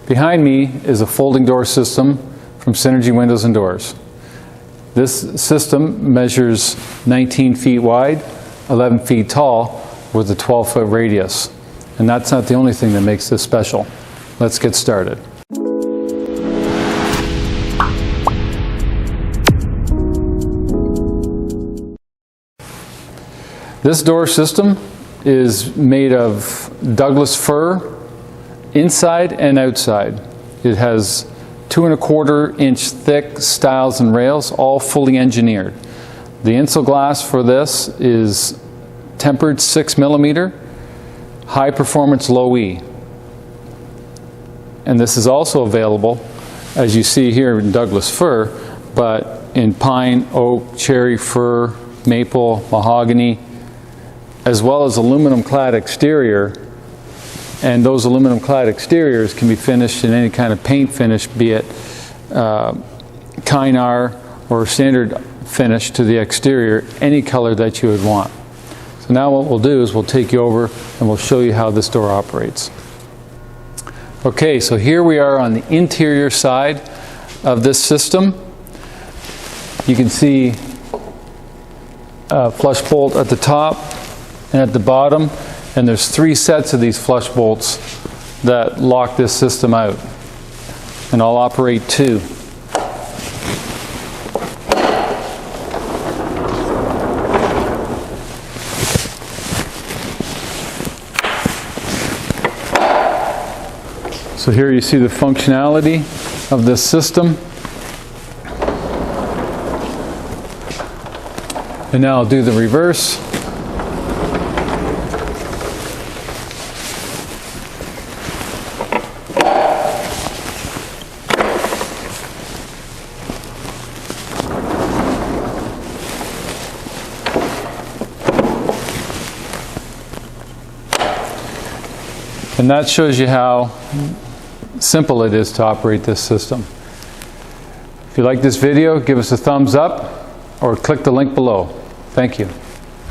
Behind me is a folding door system from Synergy Windows and Doors. This system measures 19 feet wide, 11 feet tall, with a 12-foot radius. And that's not the only thing that makes this special. Let's get started. This door system is made of Douglas fir inside and outside. It has 2¼ inch thick stiles and rails, all fully engineered. The insole glass for this is tempered 6mm, high performance low E. And this is also available, as you see here, in Douglas fir, but in pine, oak, cherry, fir, maple, mahogany, as well as aluminum clad exterior. And those aluminum clad exteriors can be finished in any kind of paint finish, be it Kynar or standard finish to the exterior, any color that you would want. So now what we'll do is we'll take you over and we'll show you how this door operates. Okay, so here we are on the interior side of this system. You can see a flush bolt at the top and at the bottom, and there's 3 sets of these flush bolts that lock this system out, and I'll operate 2. So here you see the functionality of this system. And now I'll do the reverse. And that shows you how simple it is to operate this system. If you like this video, give us a thumbs up or click the link below. Thank you.